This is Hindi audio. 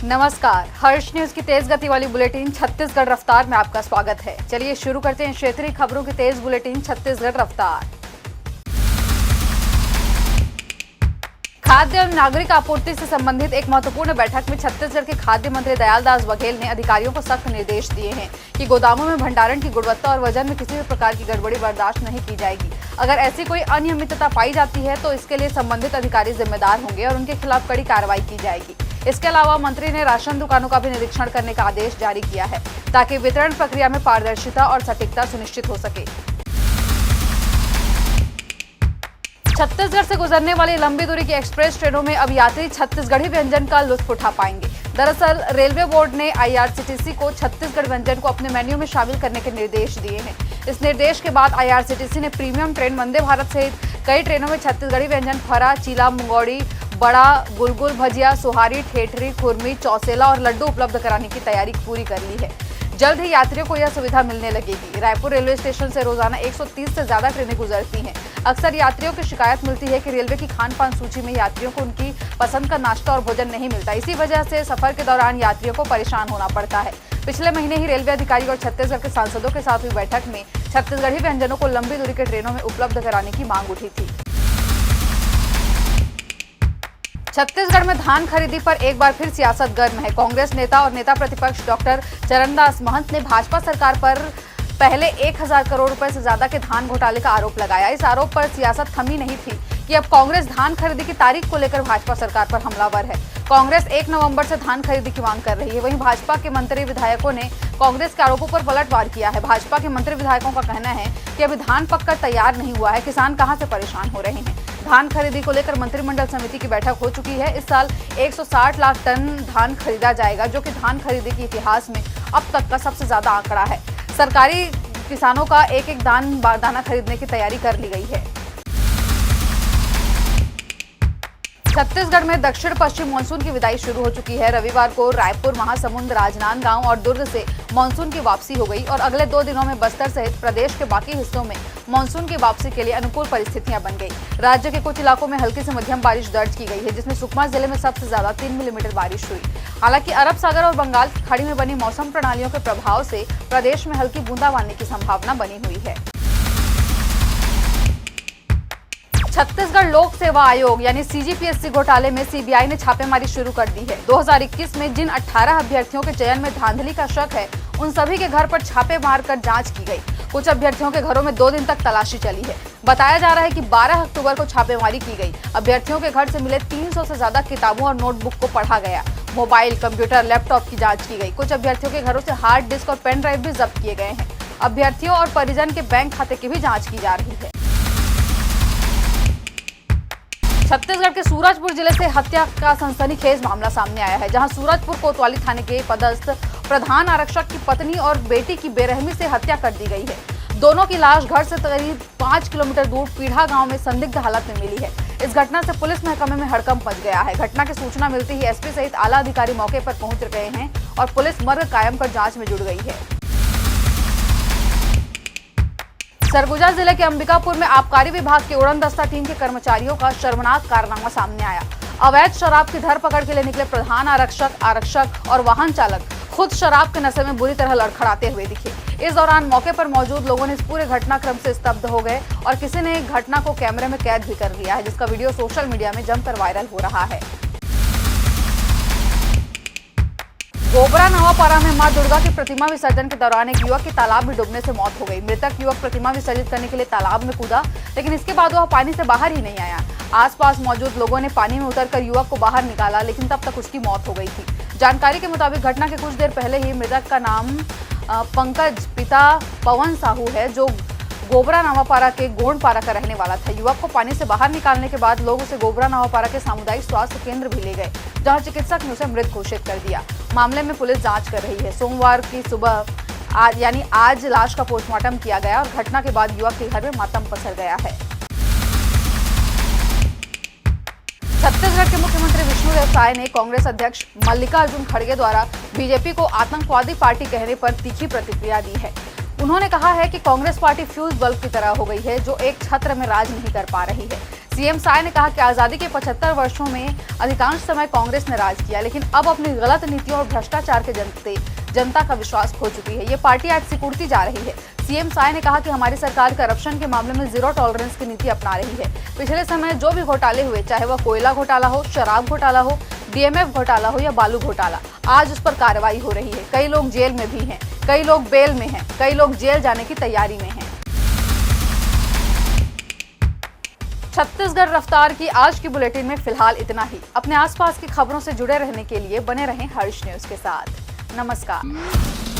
नमस्कार, हर्ष न्यूज की तेज गति वाली बुलेटिन छत्तीसगढ़ रफ्तार में आपका स्वागत है। चलिए शुरू करते हैं क्षेत्रीय खबरों की तेज बुलेटिन छत्तीसगढ़ रफ्तार। खाद्य एवं नागरिक आपूर्ति से संबंधित एक महत्वपूर्ण बैठक में छत्तीसगढ़ के खाद्य मंत्री दयालदास बघेल ने अधिकारियों को सख्त निर्देश दिए हैं कि गोदामों में भंडारण की गुणवत्ता और वजन में किसी भी प्रकार की गड़बड़ी बर्दाश्त नहीं की जाएगी। अगर ऐसी कोई अनियमितता पाई जाती है तो इसके लिए संबंधित अधिकारी जिम्मेदार होंगे और उनके खिलाफ कड़ी कार्रवाई की जाएगी। इसके अलावा मंत्री ने राशन दुकानों का भी निरीक्षण करने का आदेश जारी किया है ताकि वितरण प्रक्रिया में पारदर्शिता और सटीकता सुनिश्चित हो सके। छत्तीसगढ़ से गुजरने वाली लंबी दूरी की एक्सप्रेस ट्रेनों में अब यात्री छत्तीसगढ़ी व्यंजन का लुत्फ उठा पाएंगे। दरअसल रेलवे बोर्ड ने IRCTC को छत्तीसगढ़ व्यंजन को अपने मेन्यू में शामिल करने के निर्देश दिए हैं। इस निर्देश के बाद IRCTC ने प्रीमियम ट्रेन वंदे भारत सहित कई ट्रेनों में छत्तीसगढ़ी व्यंजन फरा, चीला, मुंगौड़ी, बड़ा, गुलगुल, भजिया, सुहारी, ठेठरी, खुरमी, चौसेला और लड्डू उपलब्ध कराने की तैयारी पूरी कर ली है। जल्द ही यात्रियों को यह सुविधा मिलने लगेगी। रायपुर रेलवे स्टेशन से रोजाना 130 से ज्यादा ट्रेनें गुजरती हैं। अक्सर यात्रियों की शिकायत मिलती है कि रेलवे की खान-पान सूची में यात्रियों को उनकी पसंद का नाश्ता और भोजन नहीं मिलता। इसी वजह से सफर के दौरान यात्रियों को परेशान होना पड़ता है। पिछले महीने ही रेलवे अधिकारी और छत्तीसगढ़ के सांसदों के साथ हुई बैठक में छत्तीसगढ़ी व्यंजनों को लंबी दूरी के ट्रेनों में उपलब्ध कराने की मांग उठी थी। छत्तीसगढ़ में धान खरीदी पर एक बार फिर सियासत गर्म है। कांग्रेस नेता और नेता प्रतिपक्ष डॉक्टर चरणदास महंत ने भाजपा सरकार पर पहले 1000 करोड़ रुपए से ज्यादा के धान घोटाले का आरोप लगाया। इस आरोप पर सियासत थमी नहीं थी कि अब कांग्रेस धान खरीदी की तारीख को लेकर भाजपा सरकार पर हमलावर है। कांग्रेस 1 नवंबर से धान खरीदी की मांग कर रही है। वहीं भाजपा के मंत्री विधायकों ने कांग्रेस के आरोपों पर पलटवार किया है। भाजपा के मंत्री विधायकों का कहना है कि अभी धान पककर तैयार नहीं हुआ है, किसान कहां से परेशान हो रहे हैं। धान खरीदी को लेकर मंत्रिमंडल समिति की बैठक हो चुकी है। इस साल 160 लाख टन धान खरीदा जाएगा, जो कि धान खरीदी के इतिहास में अब तक का सबसे ज्यादा आंकड़ा है। सरकारी किसानों का एक दाना खरीदने की तैयारी कर ली गई है। छत्तीसगढ़ में दक्षिण पश्चिम मानसून की विदाई शुरू हो चुकी है। रविवार को रायपुर, महासमुंद, राजनांदगांव और दुर्ग से मानसून की वापसी हो गई और अगले 2 दिनों में बस्तर सहित प्रदेश के बाकी हिस्सों में मानसून की वापसी के लिए अनुकूल परिस्थितियां बन गई। राज्य के कुछ इलाकों में हल्की से मध्यम बारिश दर्ज की गई है, जिसमें सुकमा जिले में सबसे ज्यादा 3 मिलीमीटर बारिश हुई। हालांकि अरब सागर और बंगाल की खाड़ी में बनी मौसम प्रणालियों के प्रभाव से प्रदेश में हल्की बूंदाबांदी की संभावना बनी हुई है। छत्तीसगढ़ लोक सेवा आयोग यानी CGPSC घोटाले में CBI ने छापेमारी शुरू कर दी है। 2021 में जिन 18 अभ्यर्थियों के चयन में धांधली का शक है, उन सभी के घर पर छापे मारकर जांच की गई। कुछ अभ्यर्थियों के घरों में 2 दिन तक तलाशी चली है। बताया जा रहा है कि 12 अक्टूबर को छापेमारी की गई। अभ्यर्थियों के घर से मिले 300 से ज्यादा किताबों और नोटबुक को पढ़ा गया। मोबाइल, कंप्यूटर, लैपटॉप की जाँच की गई। कुछ अभ्यर्थियों के घरों से हार्ड डिस्क और पेन ड्राइव भी जब्त किए गए हैं। अभ्यर्थियों और परिजन के बैंक खाते की भी जाँच की जा रही है। छत्तीसगढ़ के सूरजपुर जिले से हत्या का सनसनीखेज मामला सामने आया है, जहां सूरजपुर कोतवाली थाने के पदस्थ प्रधान आरक्षक की पत्नी और बेटी की बेरहमी से हत्या कर दी गई है। दोनों की लाश घर से करीब 5 किलोमीटर दूर पीढ़ा गांव में संदिग्ध हालत में मिली है। इस घटना से पुलिस महकमे में हड़कंप मच गया है। घटना की सूचना मिलते ही SP सहित आला अधिकारी मौके पर पहुंच गए हैं और पुलिस मर्ग कायम कर जाँच में जुट गई है। सरगुजा जिले के अंबिकापुर में आबकारी विभाग की उड़नदस्ता टीम के कर्मचारियों का शर्मनाक कारनामा सामने आया। अवैध शराब की धरपकड़ के लिए निकले प्रधान आरक्षक और वाहन चालक खुद शराब के नशे में बुरी तरह लड़खड़ाते हुए दिखे। इस दौरान मौके पर मौजूद लोगों ने इस पूरे घटनाक्रम से स्तब्ध हो गए और किसी ने घटना को कैमरे में कैद भी कर लिया है, जिसका वीडियो सोशल मीडिया में जमकर वायरल हो रहा है। गोबरा नवापारा में मां दुर्गा की प्रतिमा विसर्जन के दौरान एक युवक की तालाब में डूबने से मौत हो गई। मृतक युवक प्रतिमा विसर्जित करने के लिए तालाब में कूदा, लेकिन इसके बाद वह पानी से बाहर ही नहीं आया। आसपास मौजूद लोगों ने पानी में उतरकर युवक को बाहर निकाला, लेकिन तब तक उसकी मौत हो गई थी। जानकारी के मुताबिक घटना के कुछ देर पहले ही मृतक का नाम पंकज पिता पवन साहू है, जो गोबरा नवापारा के गोंडपारा का रहने वाला था। युवक को पानी से बाहर निकालने के बाद लोग उसे गोबरा नवापारा के सामुदायिक स्वास्थ्य केंद्र भी ले गए, जहां चिकित्सक ने उसे मृत घोषित कर दिया। मामले में पुलिस जांच कर रही है। सोमवार की सुबह आज लाश का पोस्टमार्टम किया गया और घटना के बाद युवक के घर में मातम पसर गया है। छत्तीसगढ़ के मुख्यमंत्री विष्णुदेव साय ने कांग्रेस अध्यक्ष मल्लिकार्जुन खड़गे द्वारा बीजेपी को आतंकवादी पार्टी कहने पर तीखी प्रतिक्रिया दी है। उन्होंने कहा है कि कांग्रेस पार्टी फ्यूज बल्ब की तरह हो गई है, जो एक छत्र में राज नहीं कर पा रही है। सीएम साय ने कहा कि आजादी के 75 वर्षों में अधिकांश समय कांग्रेस ने राज किया, लेकिन अब अपनी गलत नीतियों और भ्रष्टाचार के जनता का विश्वास खो चुकी है। ये पार्टी आज सिकुड़ती जा रही है। सीएम साय ने कहा कि हमारी सरकार करप्शन के मामले में जीरो टॉलरेंस की नीति अपना रही है। पिछले समय जो भी घोटाले हुए, चाहे वह कोयला घोटाला हो, शराब घोटाला हो, डीएमएफ घोटाला हो या बालू घोटाला, आज उस पर कार्रवाई हो रही है। कई लोग जेल में भी हैं, कई लोग बेल में हैं, कई लोग जेल जाने की तैयारी में हैं। छत्तीसगढ़ रफ्तार की आज की बुलेटिन में फिलहाल इतना ही। अपने आसपास की खबरों से जुड़े रहने के लिए बने रहें हर्ष न्यूज के साथ। नमस्कार।